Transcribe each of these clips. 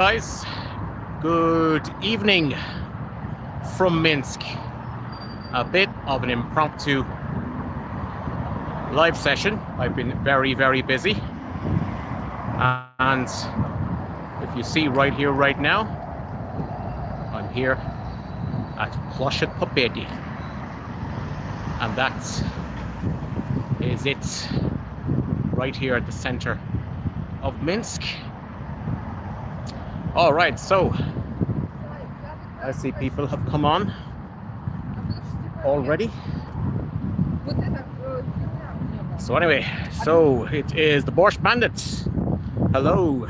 Guys, good evening from Minsk. A bit of an impromptu live session. I've been very busy, and if you see right here right now, I'm here at Ploshchad Pobedi, and that is it right here at the center of Minsk. All right, so I see people have come on already. So anyway, so it is the Borscht Bandits. Hello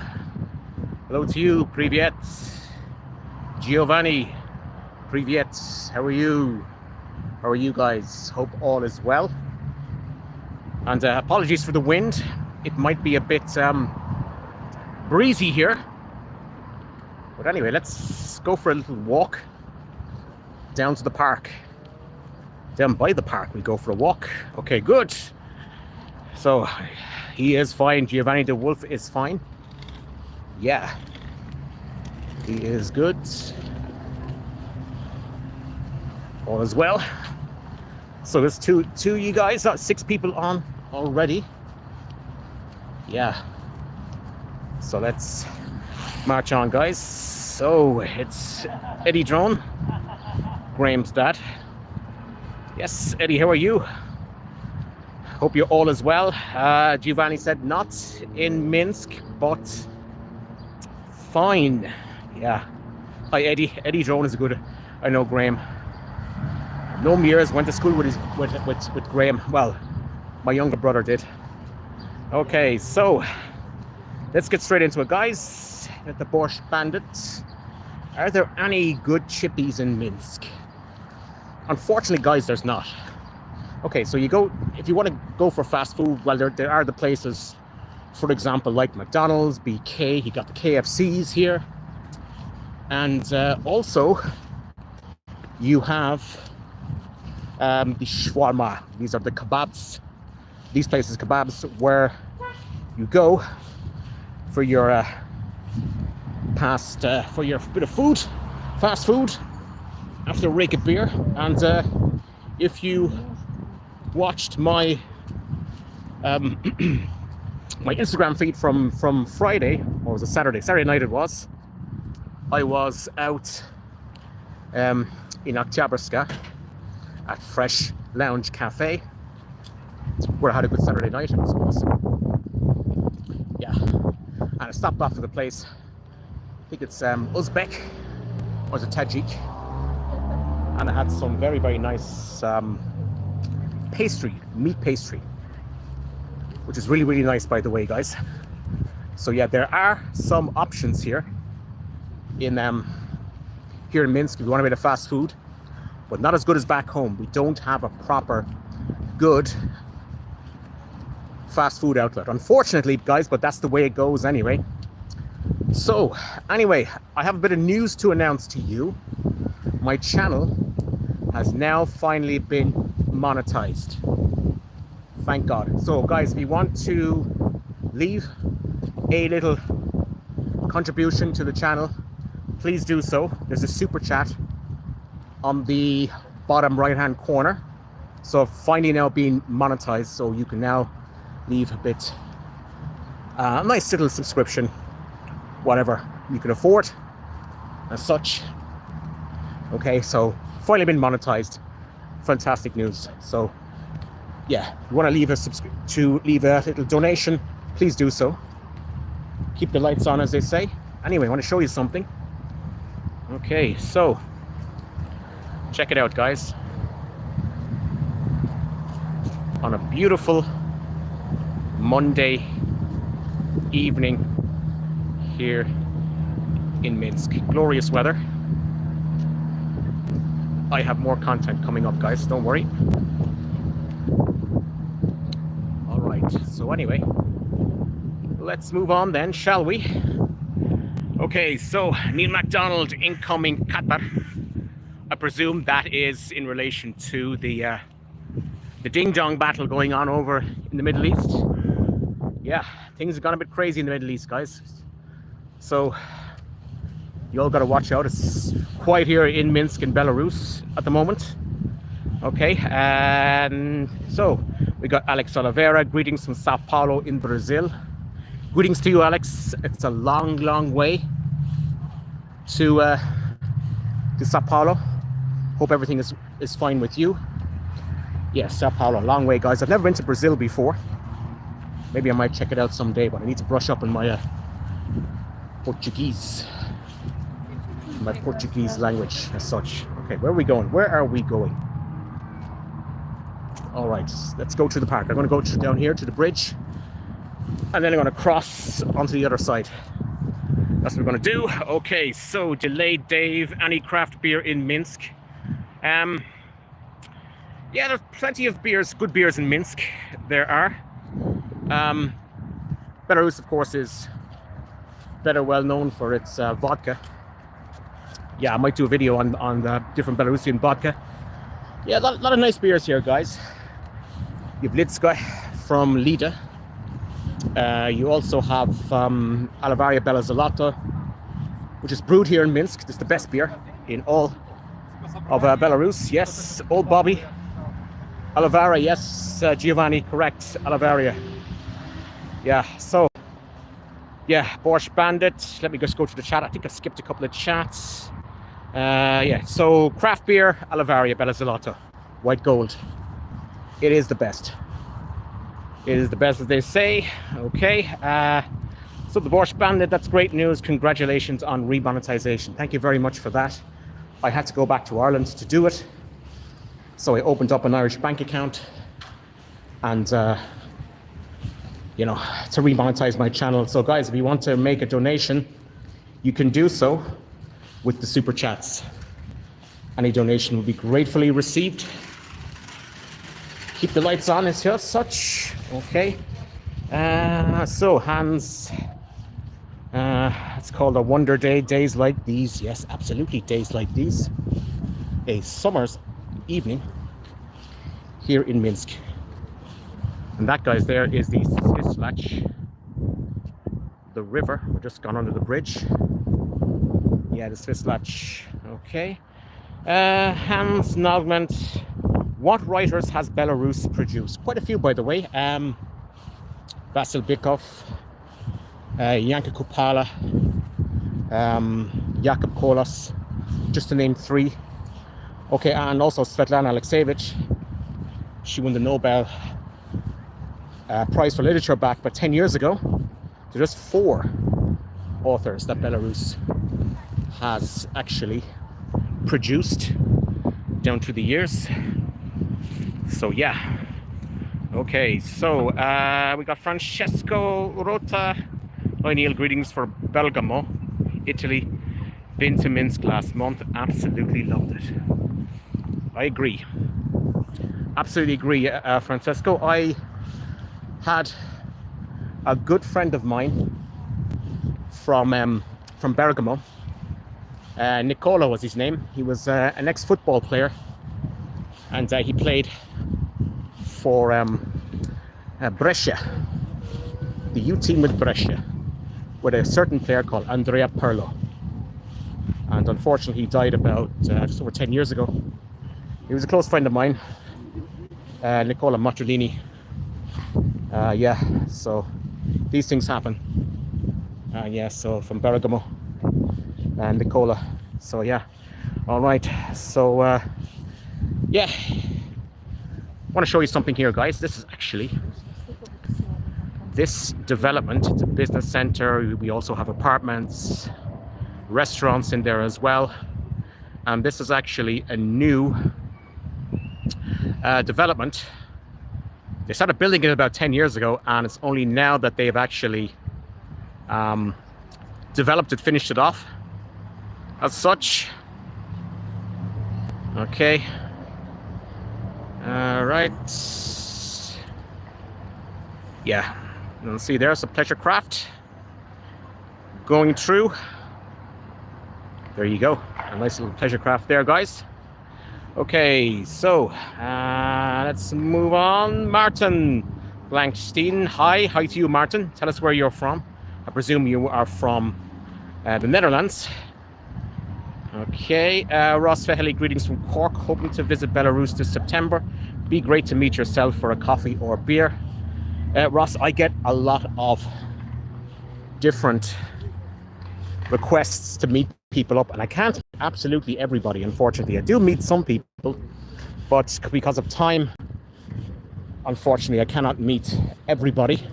to you. Privyet. Giovanni. Privyet. How are you guys? Hope all is well. And apologies for the wind. It might be a bit breezy here. But anyway, let's go for a little walk down to the park. Down by the park, we go for a walk. Okay, good. So he is fine. Giovanni the Wolf is fine. Yeah, he is good. All is well. So there's two you guys, 6 people on already. Yeah. So let's march on, guys. So it's Eddie Drone, Graham's dad. Yes, Eddie, how are you? Hope you're all as well. Giovanni said not in Minsk, but fine. Yeah. Hi, Eddie. Eddie Drone is good. I know Graham. No years went to school with Graham. Well, my younger brother did. Okay, so let's get straight into it, guys. At the Borscht Bandits. Are there any good chippies in Minsk? Unfortunately, guys, there's not. Okay, so you go, if you want to go for fast food, well, there are the places, for example, like McDonald's, BK, you got the KFCs here. And also, you have the shawarma. These are the kebabs. These places, kebabs, where you go for your for your bit of food, fast food, after a rake of beer. And if you watched my my Instagram feed from Friday, or was it Saturday night it was, I was out in Oktyabrska at Fresh Lounge Cafe, where I had a good Saturday night. It was awesome. Yeah, and I stopped off at the place. I think it's Uzbek, or is it Tajik? And I had some very nice pastry, meat pastry, which is really nice, by the way, guys. So yeah, there are some options here in Minsk if you want a bit of fast food, but not as good as back home. We don't have a proper good fast food outlet, unfortunately, guys, but that's the way it goes anyway. So anyway, I have a bit of news to announce to you. My channel has now finally been monetized. Thank God. So guys, if you want to leave a little contribution to the channel, please do so. There's a super chat on the bottom right hand corner. So finally now being monetized, so you can now leave a bit, a nice little subscription, whatever you can afford as such. Okay, so finally been monetized. Fantastic news. So yeah, if you want to leave a little donation, please do so. Keep the lights on, as they say. Anyway, I want to show you something. Okay, so check it out, guys. On a beautiful Monday evening here in Minsk. Glorious weather. I have more content coming up, guys, don't worry. All right, so anyway, let's move on then, shall we? Okay, so Neil MacDonald incoming Qatar. I presume that is in relation to the ding-dong battle going on over in the Middle East. Yeah, things have gone a bit crazy in the Middle East, guys. So You all got to watch out. It's quiet here in Minsk in Belarus at the moment. Okay, and so we got Alex Oliveira. Greetings from Sao Paulo in Brazil. Greetings to you, Alex. It's a long, long way to Sao Paulo. Hope everything is fine with you. Yes, Sao Paulo, long way, guys. I've never been to Brazil before. Maybe I might check it out someday, but I need to brush up on my Portuguese language as such. Okay, where are we going? Where are we going? All right, let's go to the park. I'm going to go down here to the bridge, and then I'm going to cross onto the other side. That's what we're going to do. Okay, so delayed Dave. Any craft beer in Minsk? Yeah, there's plenty of beers, good beers in Minsk. There are. Belarus, of course, is better well known for its vodka. Yeah, I might do a video on the different Belarusian vodka. Yeah, a lot of nice beers here, guys. You've Litska from Lida. You also have Alivaria Bella Zalata, which is brewed here in Minsk. This is the best beer in all of Belarus. Yes, Old Bobby. Alivaria, yes, Giovanni, correct. Alivaria. Yeah, so, yeah, Borscht Bandit. Let me just go to the chat. I think I skipped a couple of chats. Yeah, so craft beer, Alivaria Bella Zalata, white gold. It is the best. It is the best, as they say. Okay. So the Borscht Bandit, that's great news. Congratulations on remonetization. Thank you very much for that. I had to go back to Ireland to do it. So I opened up an Irish bank account and, you know, to remonetize my channel. So guys, if you want to make a donation, you can do so with the super chats. Any donation will be gratefully received. Keep the lights on as such. Okay. So Hans, it's called a Wonder Day. Days like these. Yes, absolutely. Days like these. A summer's evening here in Minsk. And that, guys, there is the Svislach, the river. We're just gone under the bridge. Yeah, the Svislach. Okay. Hans Nogment. What writers has Belarus produced? Quite a few, by the way. Vasil Bykov, Yanka Kupala, Jakub Kolas, just to name three. Okay, and also Svetlana Alexievich. She won the Nobel Prize for Literature back about 10 years ago. There are just 4 authors that Belarus has actually produced down through the years. So yeah. Okay, so we got Francesco Rota. Hi Neil, greetings for Bergamo, Italy. Been to Minsk last month, absolutely loved it. I agree. Absolutely agree, Francesco. I had a good friend of mine from Bergamo. Nicola was his name. He was an ex-football player, and he played for Brescia, the U team with Brescia, with a certain player called Andrea Pirlo. And unfortunately, he died about just over 10 years ago. He was a close friend of mine, Nicola Matrolini. Yeah, so these things happen. Yeah, so from Bergamo and Nicola. So yeah, all right. So yeah, I want to show you something here, guys. This is actually this development. It's a business center. We also have apartments, restaurants in there as well. And this is actually a new development. They started building it about 10 years ago, and it's only now that they've actually developed it, finished it off as such. Okay. All right. Yeah. And see, there's a pleasure craft going through. There you go. A nice little pleasure craft there, guys. Okay, so let's move on. Martin Blankstein. Hi to you, Martin. Tell us where you're from. I presume you are from the Netherlands. Okay, Ross Fehely, greetings from Cork. Hoping to visit Belarus this September. Be great to meet yourself for a coffee or beer. Ross, I get a lot of different requests to meet people up, and I can't meet absolutely everybody, unfortunately. I do meet some people, but because of time, unfortunately, I cannot meet everybody.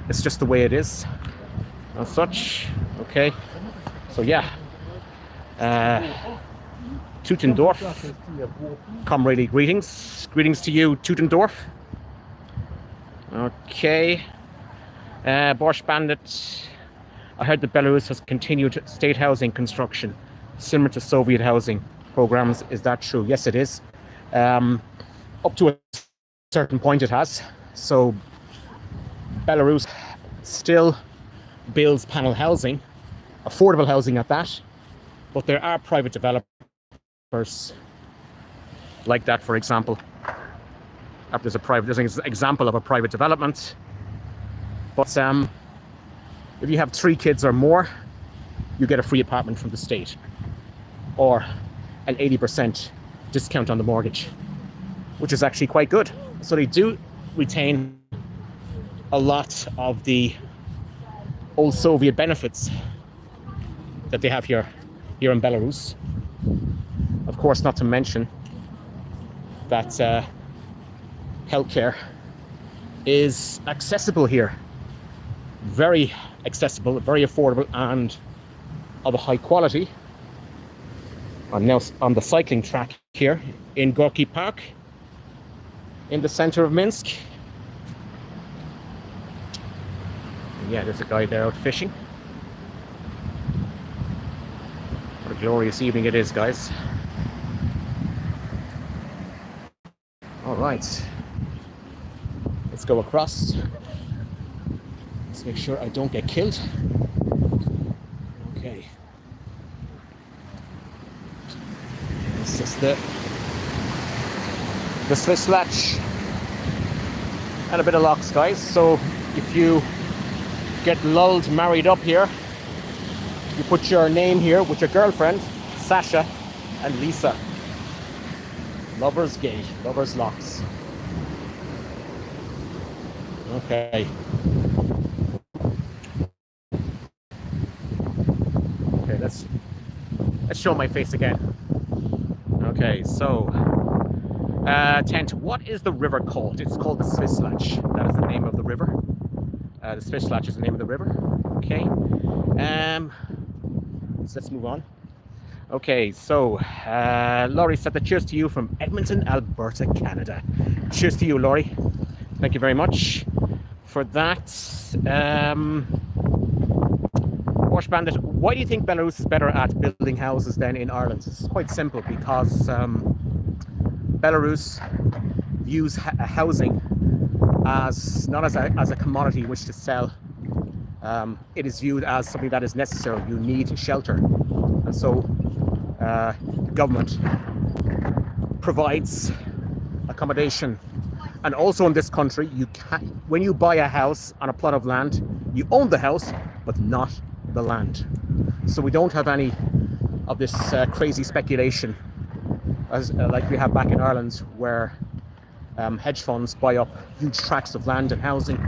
It's just the way it is and such. Okay, so yeah. Tutendorf, comradely greetings. Greetings to you, Tutendorf. Okay. Borscht Bandit. I heard that Belarus has continued state housing construction, similar to Soviet housing programs. Is that true? Yes, it is. Up to a certain point it has. So Belarus still builds panel housing, affordable housing at that, but there are private developers like that, for example. There's an example of a private development, but if you have 3 kids or more, you get a free apartment from the state, or an 80% discount on the mortgage, which is actually quite good. So they do retain a lot of the old Soviet benefits that they have here in Belarus. Of course, not to mention that healthcare is accessible here. Very accessible, very affordable, and of a high quality. I'm now on the cycling track here in Gorky Park in the center of Minsk. And yeah, there's a guy there out fishing. What a glorious evening it is, guys. All right, let's go across. Let's make sure I don't get killed. Okay. This is the Swiss latch and a bit of locks, guys. So if you get lulled married up here, you put your name here with your girlfriend, Sasha and Lisa. Lover's gate, lover's locks. Okay. Okay, let's show my face again. Okay, so tent. What is the river called? It's called the Swiss Latch. That is the name of the river. The Swiss Latch is the name of the river. Okay. So let's move on. Okay, so Laurie said that cheers to you from Edmonton, Alberta, Canada. Cheers to you, Laurie. Thank you very much for that. Borscht Bandit, why do you think Belarus is better at building houses than in Ireland? It's quite simple, because Belarus views housing as not as a commodity which to sell. It is viewed as something that is necessary. You need shelter, and so the government provides accommodation. And also in this country, when you buy a house on a plot of land, you own the house, but not the land. So we don't have any of this crazy speculation as like we have back in Ireland, where hedge funds buy up huge tracts of land and housing,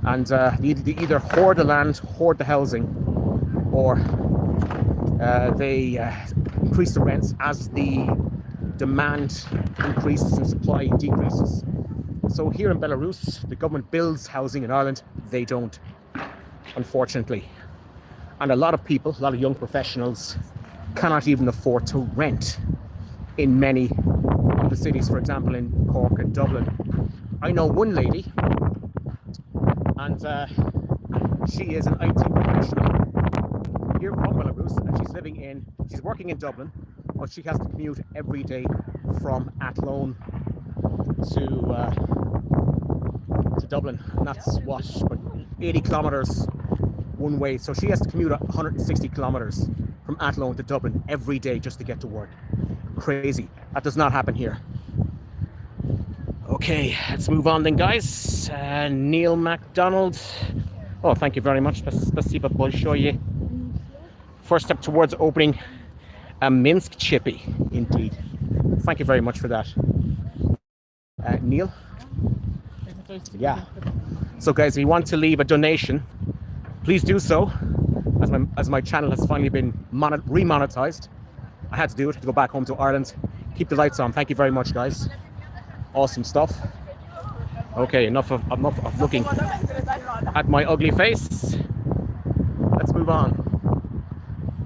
and they either hoard the land, hoard the housing, or they increase the rents as the demand increases and supply decreases. So here in Belarus, the government builds housing. In Ireland, they don't, unfortunately. And a lot of people, a lot of young professionals, cannot even afford to rent in many of the cities, for example, in Cork and Dublin. I know one lady, and she is an IT professional here from Belarus, and she's working in Dublin, but she has to commute every day from Athlone to Dublin, and that's what, 80 kilometers one way. So she has to commute 160 kilometers from Athlone to Dublin every day just to get to work. Crazy. That does not happen here. Okay, let's move on then, guys. Neil MacDonald. Oh, thank you very much. Спасибо большое first step towards opening a Minsk chippy, indeed. Thank you very much for that, Neil. Yeah. So guys, if you want to leave a donation, please do so, as my channel has finally been remonetized. I had to do it to go back home to Ireland. Keep the lights on. Thank you very much, guys. Awesome stuff. Okay, enough of looking at my ugly face. Let's move on.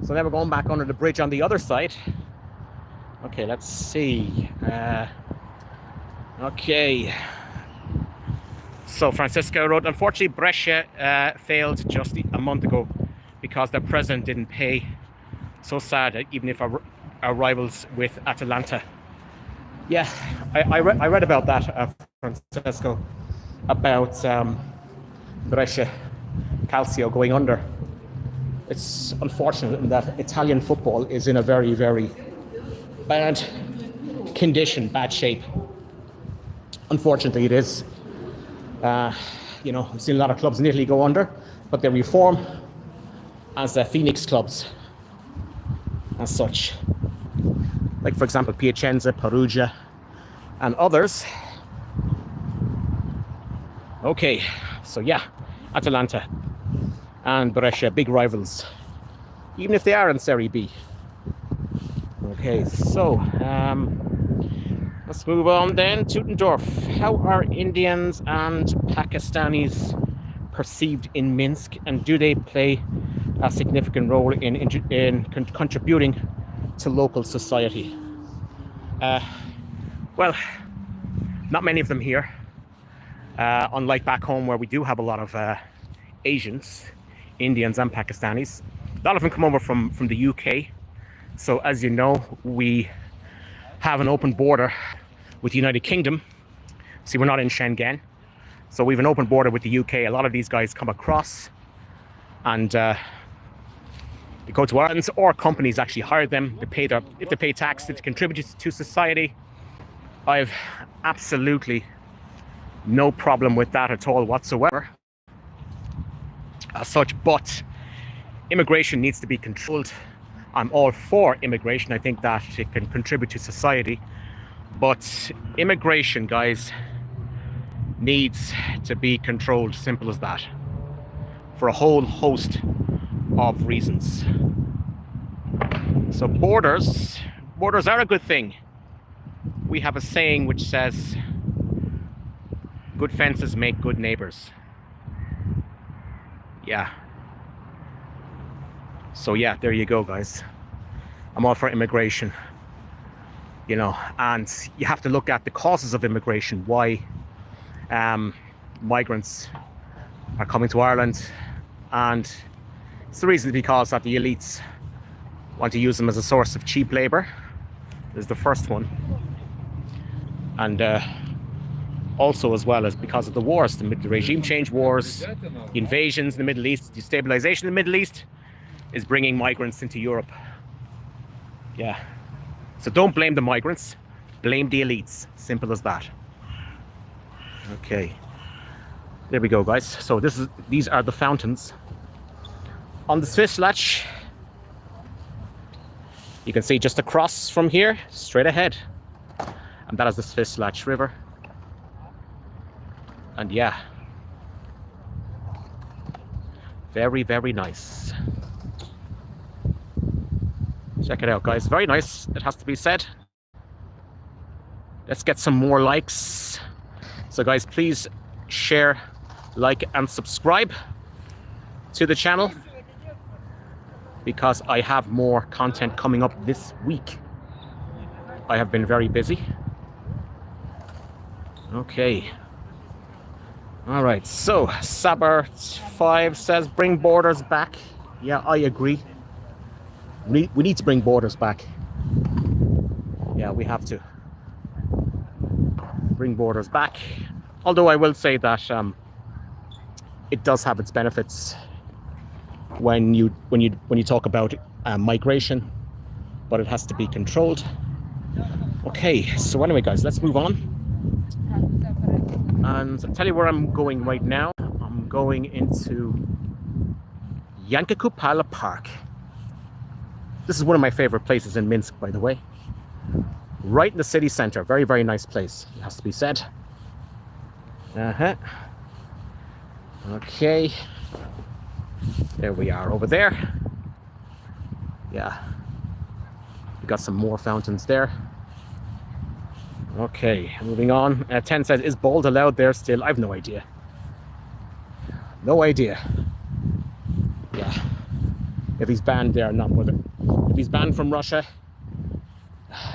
So now we're going back under the bridge on the other side. Okay, let's see. Okay. So Francisco wrote, unfortunately, Brescia failed just a month ago because their president didn't pay. So sad, even if our rivals with Atalanta. Yeah, I read about that, Francesco, about Brescia Calcio going under. It's unfortunate that Italian football is in a very, very bad condition, bad shape. Unfortunately, it is. You know, I've seen a lot of clubs in Italy go under, but they reform as Phoenix clubs as such. Like, for example, Piacenza, Perugia, and others. Okay, so yeah, Atalanta and Brescia, big rivals, even if they are in Serie B. Okay, so let's move on then. Tutendorf. How are Indians and Pakistanis perceived in Minsk, and do they play a significant role in contributing to local society? Well, not many of them here. Unlike back home where we do have a lot of Asians, Indians and Pakistanis. A lot of them come over from the UK. So as you know, we have an open border with the United Kingdom. See, we're not in Schengen. So we have an open border with the UK. A lot of these guys come across and they go to Ireland, or companies actually hire them. If they pay tax, it contributes to society. I have absolutely no problem with that at all whatsoever as such, but immigration needs to be controlled. I'm all for immigration. I think that it can contribute to society, but immigration, guys, needs to be controlled. Simple as that, for a whole host of reasons. So borders are a good thing. We have a saying which says, good fences make good neighbors. Yeah. So yeah, there you go, guys. I'm all for immigration, you know, and you have to look at the causes of immigration, why migrants are coming to Ireland, and it's the reason because that the elites want to use them as a source of cheap labor. Is the first one, and also as well as because of the wars, the regime change wars, the invasions in the Middle East, destabilization in the Middle East is bringing migrants into Europe. Yeah, so don't blame the migrants, blame the elites. Simple as that. Okay, there we go, guys. So these are the fountains on the Swislach. You can see just across from here, straight ahead, and that is the Swislach River. And yeah, very, very nice. Check it out, guys. Very nice, it has to be said. Let's get some more likes. So guys, please share, like and subscribe to the channel, because I have more content coming up this week. I have been very busy. Okay. All right, so Saber5 says bring borders back. Yeah, I agree. We need to bring borders back. Yeah, we have to bring borders back. Although I will say that it does have its benefits when you talk about migration, but it has to be controlled. Okay, so anyway, guys, let's move on. And I'll tell you where I'm going right now. I'm going into Yankakupala Park. This is one of my favorite places in Minsk, by the way. Right in the city center. Very, very nice place, it has to be said. Okay. There we are over there. Yeah. We got some more fountains there. Okay, moving on. 10 says, is bald allowed there still? I have no idea. No idea. Yeah. If he's banned there, not whether. If he's banned from Russia,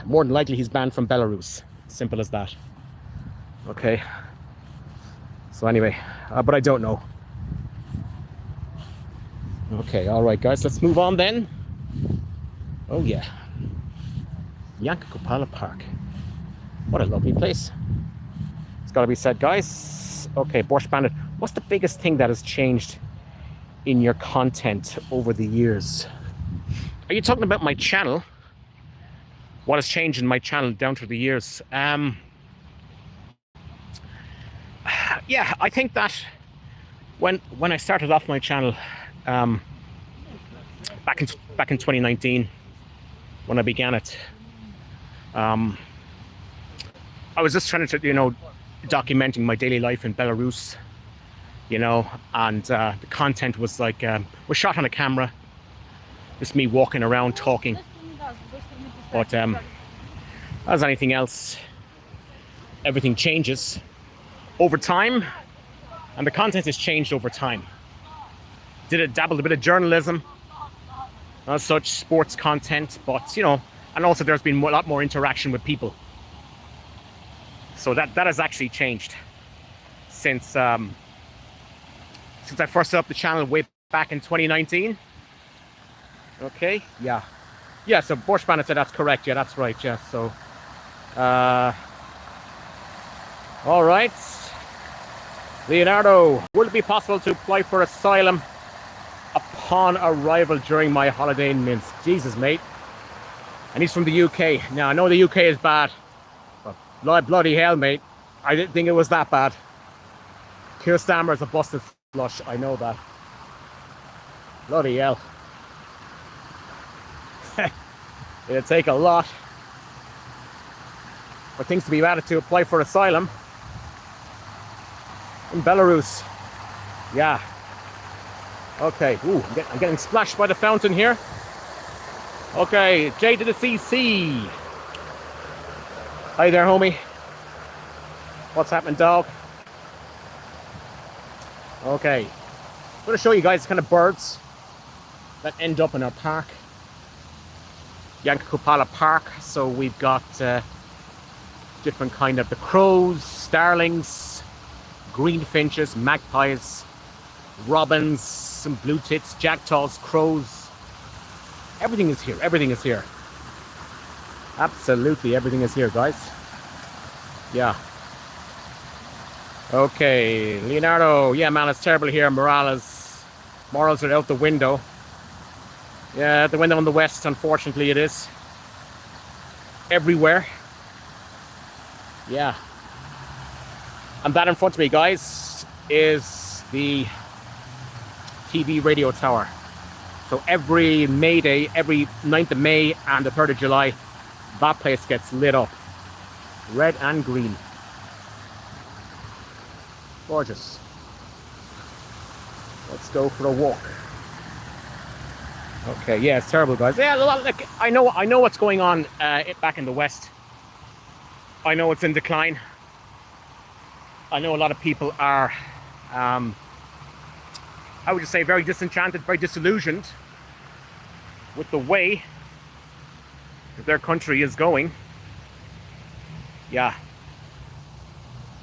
more than likely he's banned from Belarus. Simple as that. Okay. So anyway, but I don't know. Okay, all right, guys, let's move on then. Oh yeah, Yankakopala Park. What a lovely place. It's got to be said, guys. Okay, Borscht Bandit. What's the biggest thing that has changed in your content over the years? Are you talking about my channel? What has changed in my channel down through the years? Yeah, I think that when I started off my channel back in 2019, when I began it, I was just trying to, documenting my daily life in Belarus, and the content was like was shot on a camera, just me walking around talking. But as anything else, everything changes over time, and the content has changed over time. Dabbled a bit of journalism, such sports content, but and also there's been a lot more interaction with people. So that has actually changed since I first set up the channel way back in 2019. Okay, yeah. So Borscht Bandit said that's correct. Yeah, that's right. Yeah, so all right. Leonardo, would it be possible to apply for asylum upon arrival during my holiday in Minsk? Jesus, mate. And he's from the UK. Now, I know the UK is bad, but bloody hell, mate. I didn't think it was that bad. Keir Starmer is a busted flush. I know that. Bloody hell. It'll take a lot for things to be added to apply for asylum in Belarus. Yeah. Okay. Ooh, I'm getting splashed by the fountain here. Okay, J to the CC. Hi there, homie. What's happening, dog? Okay. I'm going to show you guys kind of birds that end up in our park. Yankakopala Park. So we've got different kind of the crows, starlings, greenfinches, magpies, robins, some blue tits, jackdaws, crows. Everything is here. Everything is here. Absolutely everything is here, guys. Yeah. Okay, Leonardo. Yeah, man, it's terrible here. Morals are out the window. Yeah, out the window on the west, unfortunately it is. Everywhere. Yeah. And that in front of me, guys, is the TV radio tower. So every May Day, every 9th of May and the 3rd of July, that place gets lit up. Red and green. Gorgeous. Let's go for a walk. Okay, yeah, it's terrible, guys. Yeah, like, I know what's going on back in the West. I know it's in decline. I know a lot of people are, I would just say, very disenchanted, very disillusioned with the way that their country is going. Yeah.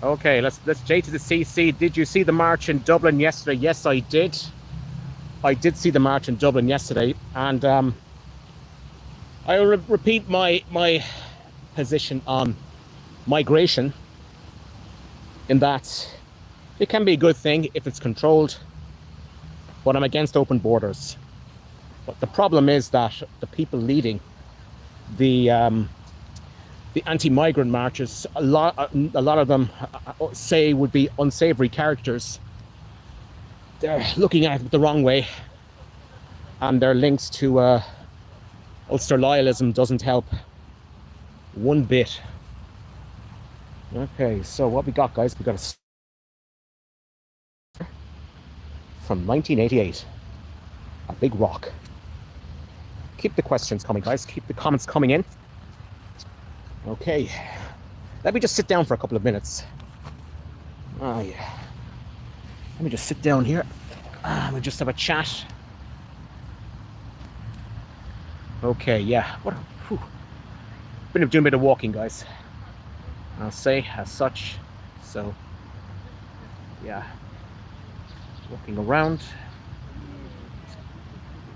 Okay, let's J to the CC. Did you see the march in Dublin yesterday? Yes, I did. I did see the march in Dublin yesterday, and I will repeat my position on migration, in that it can be a good thing if it's controlled, but I'm against open borders. But the problem is that the people leading the anti-migrant marches, a lot of them say would be unsavory characters. They're looking at it the wrong way, and they're links to Ulster loyalism doesn't help one bit. Okay, so what we got, guys? We got a from 1988, a big rock. Keep the questions coming, guys. Keep the comments coming in. Okay, let me just sit down for a couple of minutes. Oh yeah, let me just sit down here. We'll just have a chat. Okay, yeah. Been doing a bit of walking, guys, I'll say, as such. So yeah, walking around.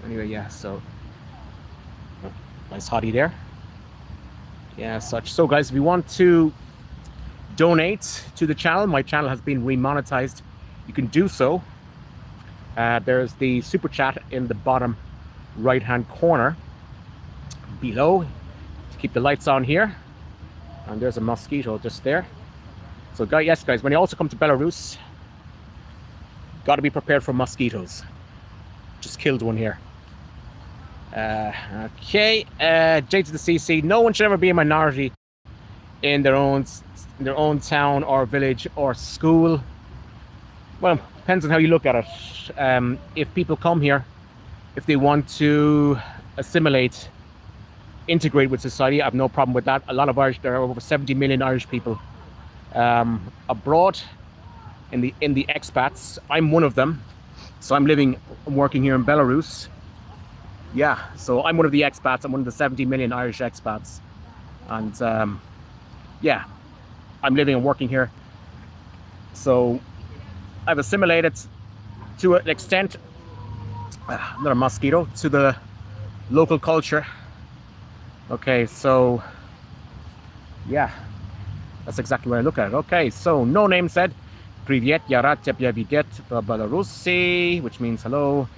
Anyway, yeah, so nice hottie there. Yeah, as such. So guys, if you want to donate to the channel, my channel has been remonetized. You can do so. There's the super chat in the bottom right hand corner below to keep the lights on here. And there's a mosquito just there. So yes guys, when you also come to Belarus, got to be prepared for mosquitoes. Just killed one here. Okay, J to the CC. No one should ever be a minority in their own town or village or school. Well, depends on how you look at it. If people come here, if they want to assimilate, integrate with society, I have no problem with that. A lot of Irish, there are over 70 million Irish people abroad in the expats. I'm one of them, so I'm living and working here in Belarus. Yeah, so I'm one of the expats. I'm one of the 70 million Irish expats, and yeah, I'm living and working here. So I've assimilated to an extent, another mosquito, to the local culture. Okay, so yeah, that's exactly where I look at it. Okay, so No Name said, Привет, я рад тебя видеть в Беларуси, which means hello.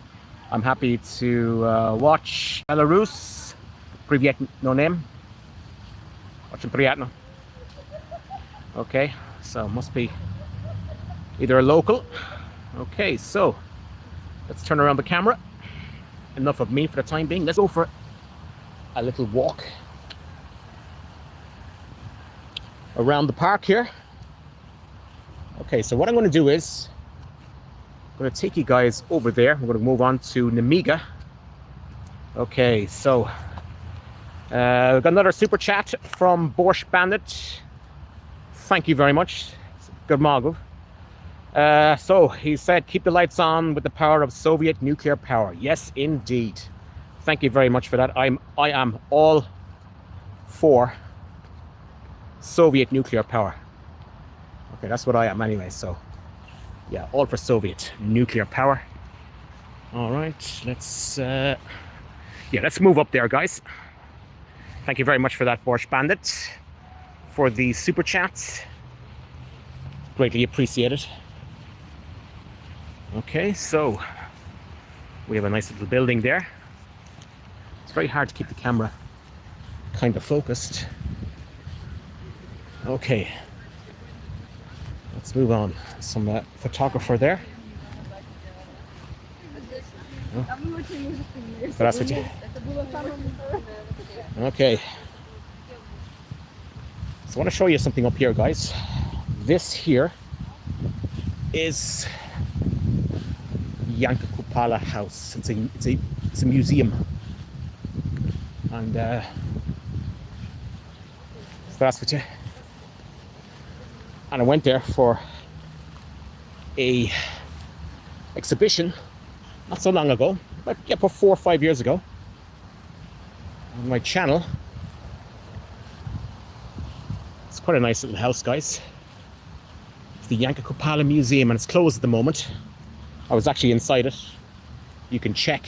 I'm happy to watch Belarus. Привет, No Name. Очень приятно. Okay, so must be either a local. Okay, so let's turn around the camera. Enough of me for the time being. Let's go for a little walk around the park here. Okay, so what I'm going to do is I'm going to take you guys over there. We're going to move on to Nemiga. Okay, so we've got another super chat from Borscht Bandit. Thank you very much. Good morning. So he said, keep the lights on with the power of Soviet nuclear power. Yes, indeed. Thank you very much for that. I am all for Soviet nuclear power. Okay, that's what I am anyway. So yeah, all for Soviet nuclear power. All right, let's move up there, guys. Thank you very much for that, Borscht Bandit, for the super chats. Greatly appreciated. Okay, so we have a nice little building there. It's very hard to keep the camera kind of focused. Okay, let's move on. Some photographer there. Oh. Здравствуйте. Okay. So I want to show you something up here, guys. This here is Yanka Kupala House. It's a museum, and здравствуйте. And I went there for a exhibition not so long ago, but yeah, for 4 or 5 years ago on my channel. It's quite a nice little house, guys. It's the Yanka Kupala Museum, and it's closed at the moment. I was actually inside it. You can check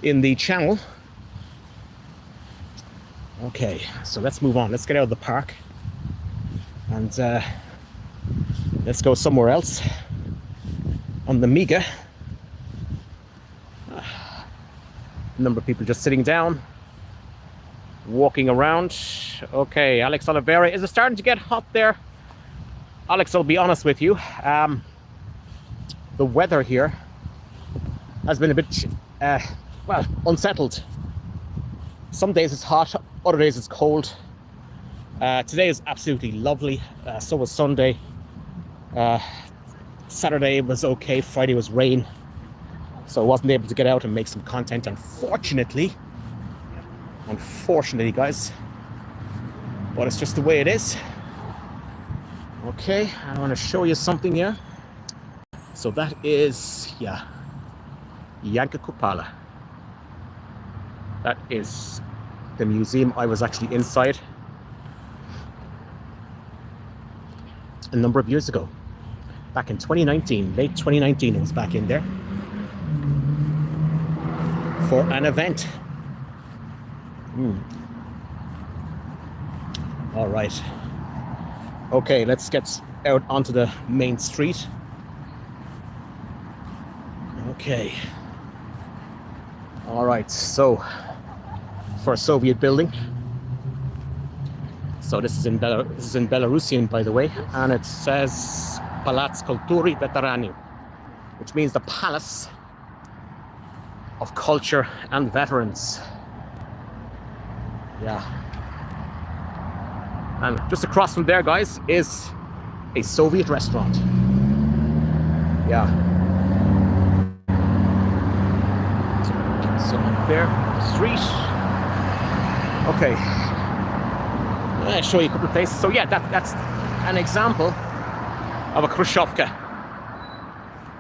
in the channel. Okay, so let's move on. Let's get out of the park and let's go somewhere else on the Miga. A number of people just sitting down, walking around. Okay, Alex Oliveira, is it starting to get hot there? Alex, I'll be honest with you. The weather here has been a bit, well, unsettled. Some days it's hot, other days it's cold. Today is absolutely lovely. So was Sunday. Saturday was okay. Friday was rain. So I wasn't able to get out and make some content, unfortunately. Unfortunately, guys. But it's just the way it is. Okay, I want to show you something here. So that is, yeah, Yanka Kupala. That is the museum. I was actually inside a number of years ago. Back in 2019, late 2019, I was back in there for an event. All right. Okay, let's get out onto the main street. Okay. All right, so for a Soviet building. So this is in Belarusian, by the way, and it says Palac Kultury Veterani, which means the Palace of Culture and Veterans. Yeah. And just across from there, guys, is a Soviet restaurant. Yeah. So up there, the street. Okay. I'll show you a couple of places. So yeah, that's an example of a Khrushchevka.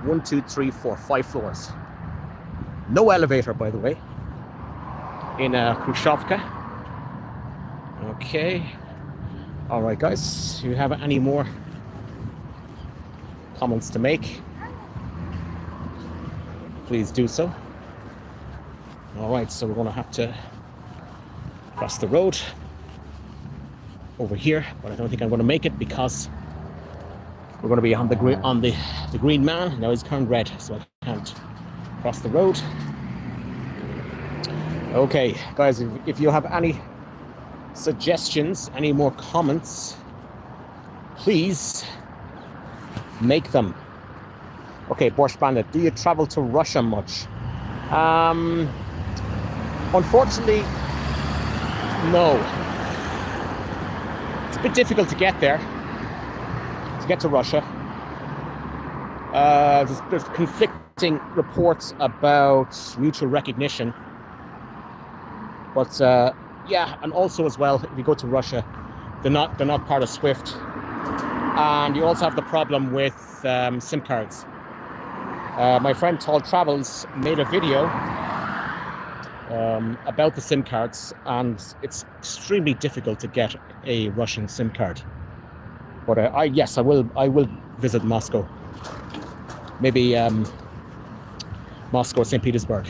1, 2, 3, 4, 5 floors. No elevator, by the way, in a Khrushchevka. Okay. All right, guys. Do you have any more comments to make? Please do so. All right, so we're going to have to cross the road over here, but I don't think I'm going to make it because we're going to be on the green man. Now he's turned red, so I can't cross the road. Okay, guys, if you have any suggestions, any more comments, please make them. Okay, Borscht Bandit, do you travel to Russia much? Unfortunately, no. It's a bit difficult to get there, to get to Russia. There's conflicting reports about mutual recognition. But yeah, and also as well, if you go to Russia, they're not part of SWIFT. And you also have the problem with SIM cards. My friend Tall Travels made a video about the SIM cards, and it's extremely difficult to get a Russian SIM card. But I will visit Moscow. Maybe Moscow or St. Petersburg.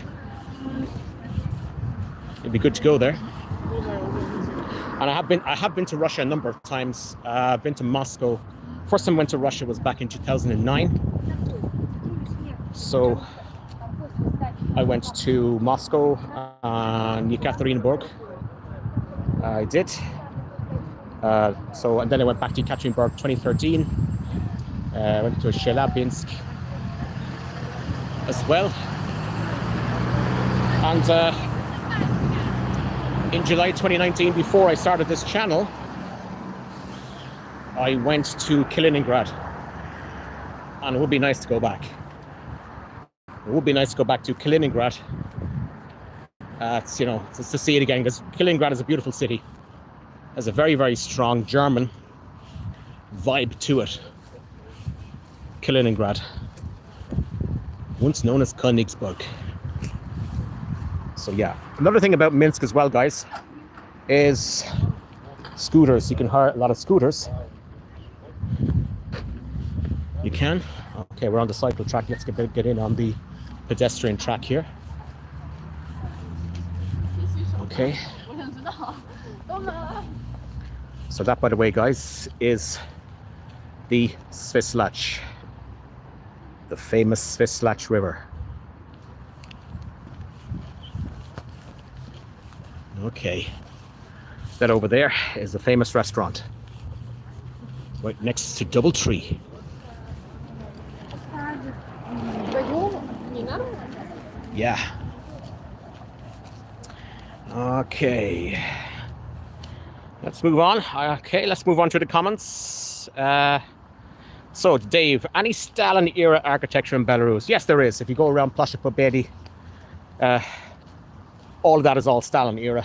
It'd be good to go there. And I have been to Russia a number of times. I've been to Moscow. First time I went to Russia was back in 2009. So I went to Moscow and Yekaterinburg. I did. And then I went back to Yekaterinburg 2013. I went to Chelyabinsk as well. And in July 2019, before I started this channel, I went to Kaliningrad. And it would be nice to go back. It would be nice to go back to Kaliningrad. Just to see it again, because Kaliningrad is a beautiful city. Has a very, very strong German vibe to it. Kaliningrad, once known as Königsberg. So yeah, another thing about Minsk as well, guys, is scooters. You can hire a lot of scooters. You can. Okay, we're on the cycle track. Let's get in on the pedestrian track here. Okay. So that, by the way, guys, is the Svislach, the famous Svislach River. Okay. That over there is the famous restaurant, right next to DoubleTree. Yeah. Okay. Let's move on. Okay, let's move on to the comments. So, Dave, any Stalin-era architecture in Belarus? Yes, there is. If you go around Plasha Pobedi, all of that is all Stalin-era.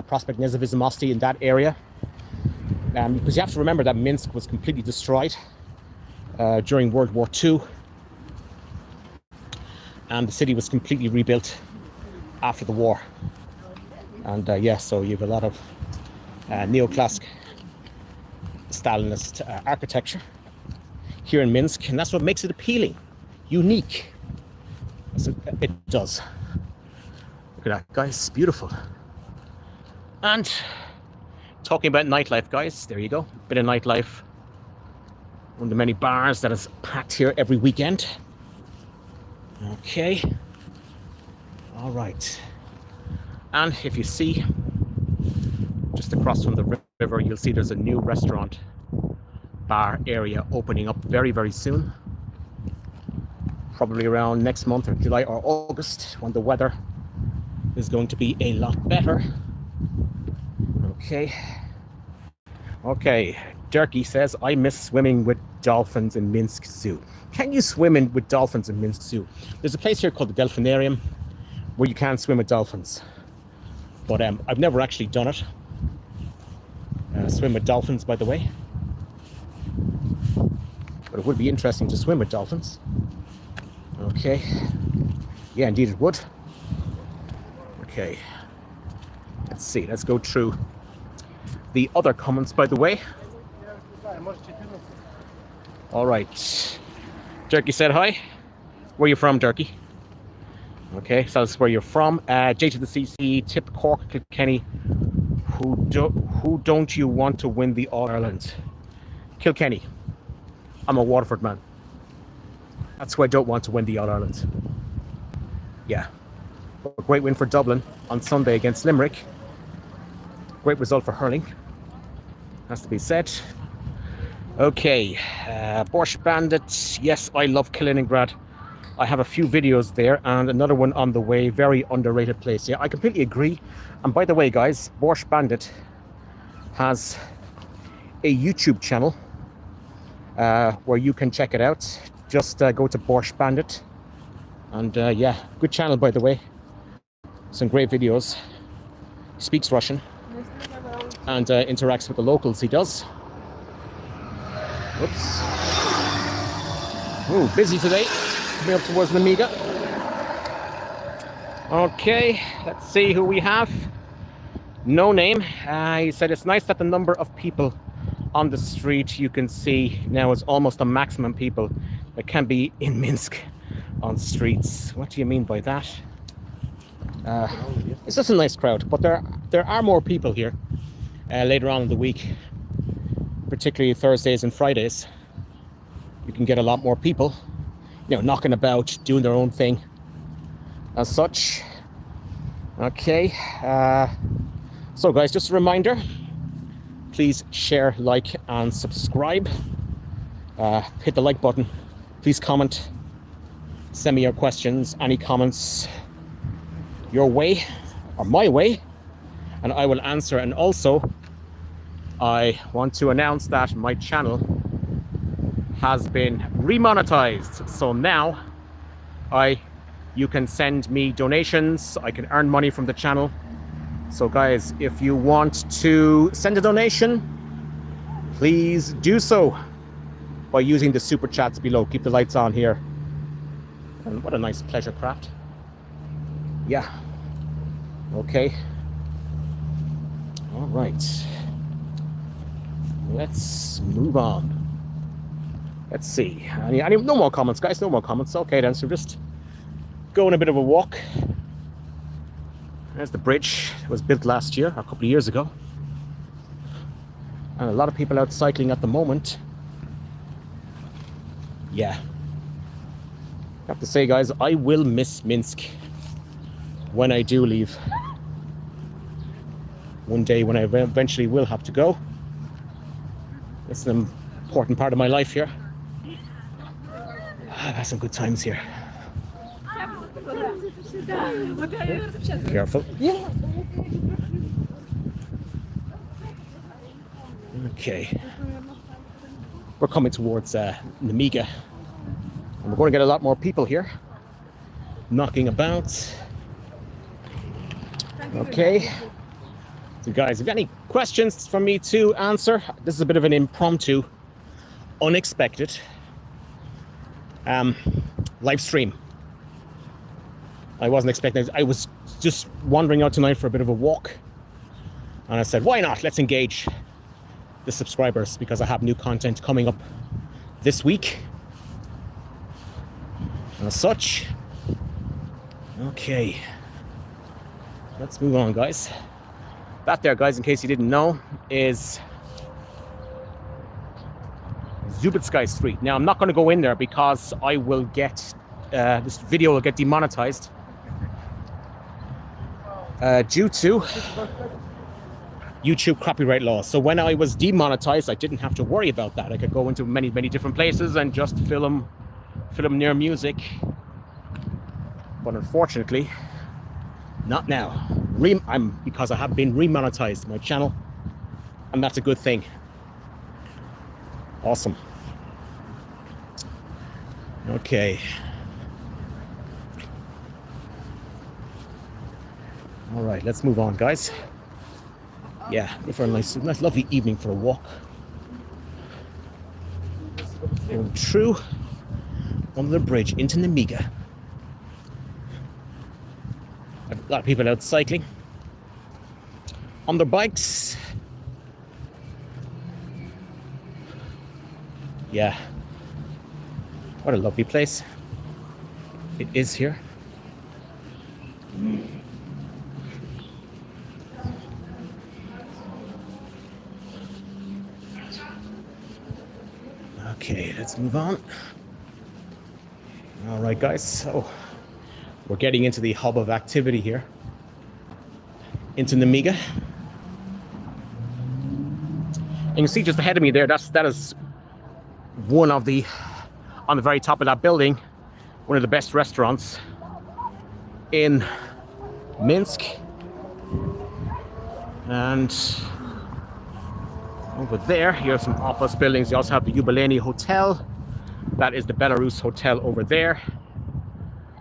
Prospect Nezavizamosti in that area. Because you have to remember that Minsk was completely destroyed during World War II. And the city was completely rebuilt after the war. And yeah, so you have a lot of neoclassic Stalinist architecture here in Minsk, and that's what makes it appealing, unique. So it does. Look at that, guys, beautiful. And talking about nightlife, guys, there you go, bit of nightlife. One of the many bars that is packed here every weekend. Okay, all right. And if you see just across from the river, you'll see there's a new restaurant bar area opening up very, very soon. Probably around next month or July or August, when the weather is going to be a lot better. Okay. Okay. Durkee says, I miss swimming with dolphins in Minsk Zoo. Can you swim with dolphins in Minsk Zoo? There's a place here called the Delphinarium where you can swim with dolphins. But I've never actually done it. Swim with dolphins, by the way. But it would be interesting to swim with dolphins. Okay. Yeah, indeed it would. Okay. Let's see. Let's go through the other comments, by the way. All right. Durkee said hi. Where are you from, Durkee? Okay, so that's where you're from. J to the CC, Tip Cork, Kilkenny. Who don't you want to win the All-Ireland? Kilkenny. I'm a Waterford man. That's who I don't want to win the All-Ireland. Yeah. A great win for Dublin on Sunday against Limerick. Great result for hurling. Has to be said. Okay. Borscht Bandit. Yes, I love Kaliningrad. I have a few videos there and another one on the way. Very underrated place. Yeah, I completely agree. And by the way, guys, Borscht Bandit has a YouTube channel where you can check it out. Just go to Borscht Bandit. And yeah, good channel, by the way. Some great videos. He speaks Russian and interacts with the locals. He does. Whoops. Oh, busy today. Coming up towards the Amiga. Okay, let's see who we have. No name. He said it's nice that the number of people on the street you can see now is almost the maximum people that can be in Minsk on streets. What do you mean by that? It's just a nice crowd, but there are more people here later on in the week, particularly Thursdays and Fridays. You can get a lot more people, you know, knocking about, doing their own thing as such. Okay, so guys, just a reminder, please share, like and subscribe. Hit the like button. Please comment, send me your questions, any comments your way or my way, and I will answer. And also I want to announce that my channel has been remonetized, so now you can send me donations. I can earn money from the channel. So guys, if you want to send a donation, please do so by using the super chats below. Keep the lights on here. And what a nice pleasure craft. Yeah. Okay. All right. Let's move on. Let's see. No more comments, guys. No more comments. Okay, then. So just going a bit of a walk. There's the bridge. It was built last year, a couple of years ago. And a lot of people out cycling at the moment. Yeah. I have to say, guys, I will miss Minsk when I do leave. One day when I eventually will have to go. It's an important part of my life here. I've had some good times here. Careful. Okay. We're coming towards Nemiga. And we're going to get a lot more people here. Knocking about. Okay. So guys, if you have any questions for me to answer, this is a bit of an impromptu, unexpected live stream. I wasn't expecting it. I was just wandering out tonight for a bit of a walk. And I said, why not? Let's engage the subscribers because I have new content coming up this week. And as such, okay. Let's move on, guys. That there, guys, in case you didn't know, is Zubitsky Street. Now, I'm not going to go in there because I will get, this video will get demonetized due to YouTube copyright laws. So when I was demonetized, I didn't have to worry about that. I could go into many, many different places and just film near music. But unfortunately, not now. Because I have been remonetized my channel, and that's a good thing. Awesome. Okay. All right, let's move on, guys. Yeah, go for a nice, lovely evening for a walk. Going through under the bridge into Nemiga. A lot of people out cycling on their bikes. Yeah, what a lovely place it is here. Okay, let's move on. All right, guys, so we're getting into the hub of activity here, into Nemiga. And you can see just ahead of me there, that is one of the, on the very top of that building, one of the best restaurants in Minsk. And over there, you have some office buildings. You also have the Yubileyny Hotel. That is the Belarus Hotel over there.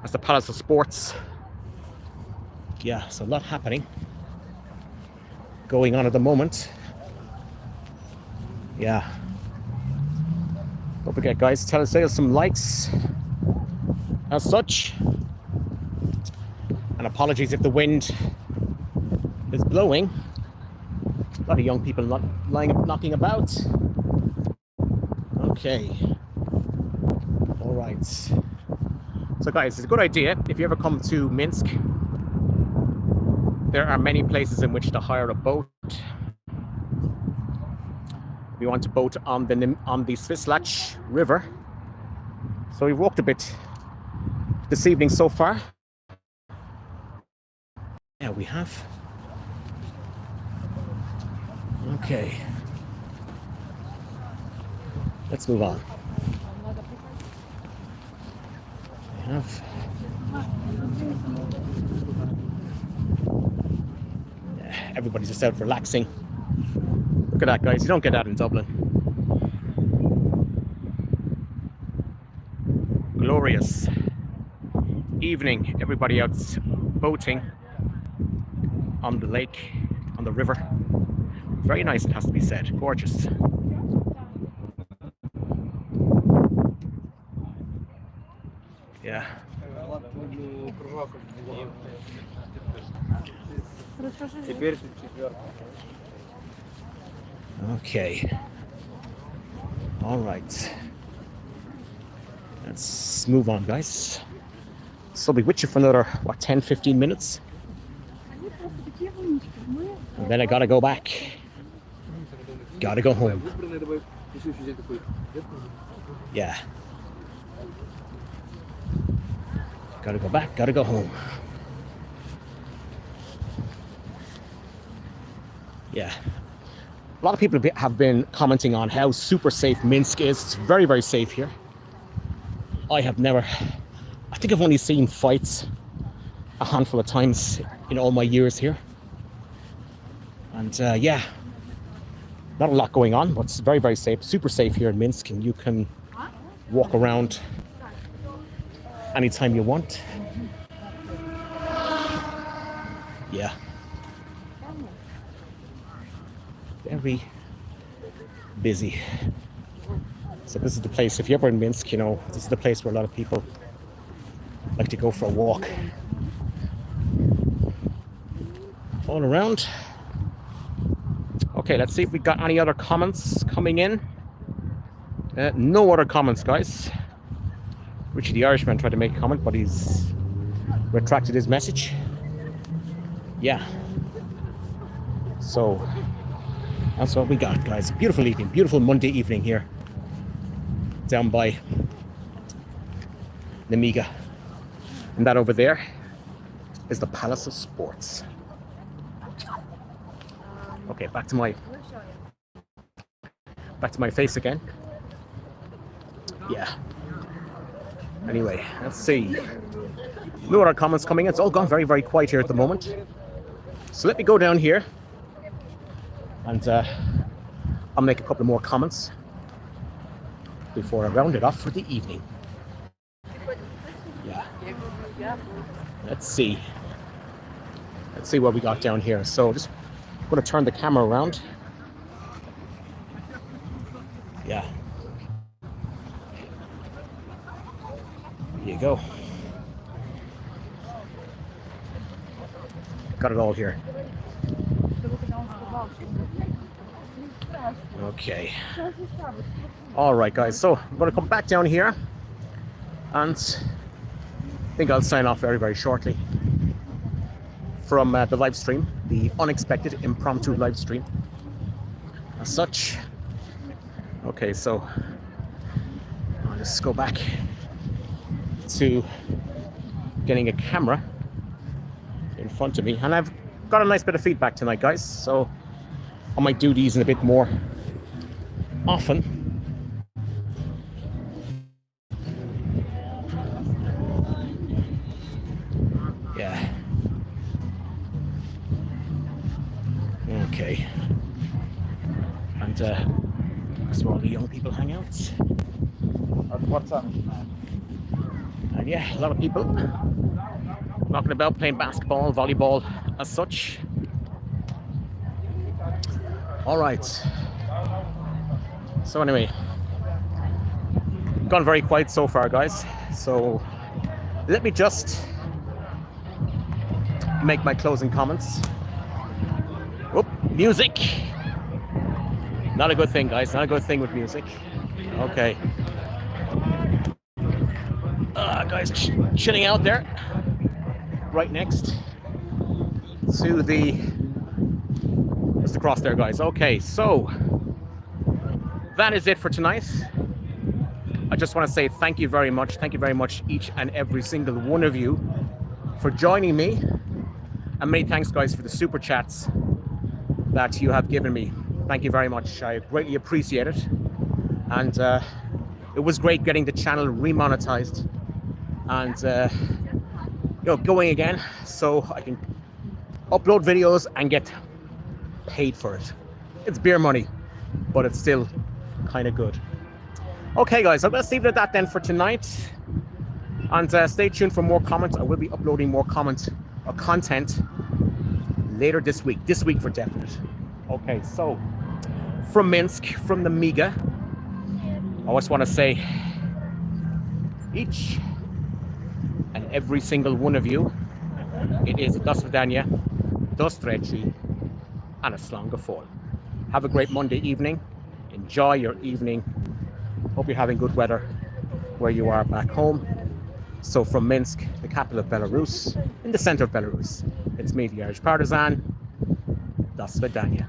That's the Palace of Sports. Yeah, so a lot happening going on at the moment. Yeah. Don't forget, guys, tell us some likes as such. And apologies if the wind is blowing. A lot of young people knocking about. Okay. All right. So guys, it's a good idea if you ever come to Minsk. There are many places in which to hire a boat. We want to boat on the Svislach River. So we walked a bit this evening so far. Yeah, we have. Okay. Let's move on. We have. Yeah, everybody's just out relaxing. Look at that, guys. You don't get that in Dublin. Glorious evening. Everybody out boating on the lake, on the river. Very nice, it has to be said. Gorgeous. Yeah. Okay. All right. Let's move on, guys. So I'll be with you for another, what, 10-15 minutes? And then I gotta go back. Gotta go home. Yeah. Gotta go back, gotta go home. Yeah. A lot of people have been commenting on how super safe Minsk is. It's very, very safe here. I have never I think I've only seen fights a handful of times in all my years here. And yeah, not a lot going on, but it's very, very safe, super safe here in Minsk, and you can walk around anytime you want. Yeah. Very busy. So this is the place, if you're ever in Minsk, you know, this is the place where a lot of people like to go for a walk. All around. Okay, let's see if we got any other comments coming in. No other comments, guys. Richie the Irishman tried to make a comment, but he's retracted his message. Yeah. So that's what we got, guys. Beautiful evening, beautiful Monday evening here down by Nemiga. And that over there is the Palace of Sports. Okay, back to my face again. Yeah. Anyway, let's see. No other comments coming in. It's all gone very, very quiet here at the moment. So let me go down here and I'll make a couple more comments before I round it off for the evening. Yeah. Let's see what we got down here. So just going to turn the camera around. Yeah. There you go. Got it all here. Okay. All right, guys. So I'm going to come back down here, and I think I'll sign off very, very shortly from the live stream, the unexpected impromptu live stream. As such. Okay, so I'll just go back to getting a camera in front of me, and I've got a nice bit of feedback tonight, guys, so I might do these in a bit more often. Yeah. Okay. And that's where all the young people hang out. What's up? And yeah, a lot of people knocking about, playing basketball, volleyball, as such. All right. So anyway, gone very quiet so far, guys. So let me just make my closing comments. Oop, music. Not a good thing, guys. Not a good thing with music. Okay. Guys, chilling out there, right next to the just across there, guys. Okay, so that is it for tonight. I just want to say thank you very much, each and every single one of you, for joining me, and many thanks, guys, for the super chats that you have given me. Thank you very much. I greatly appreciate it, and it was great getting the channel remonetized and you know, going again, so I can upload videos and get paid for it. It's beer money, but it's still kind of good. Okay, guys, I'm gonna leave it at that then for tonight, and stay tuned for more comments. I will be uploading more comments or content later this week for definite. Okay, so from Minsk, from the Miga, I just want to say each and every single one of you, it is do svidania, do stretchy, and a slanga fall. Have a great Monday evening. Enjoy your evening. Hope you're having good weather where you are back home. So from Minsk, the capital of Belarus, in the center of Belarus, it's me, the Irish Partisan. Do svidania.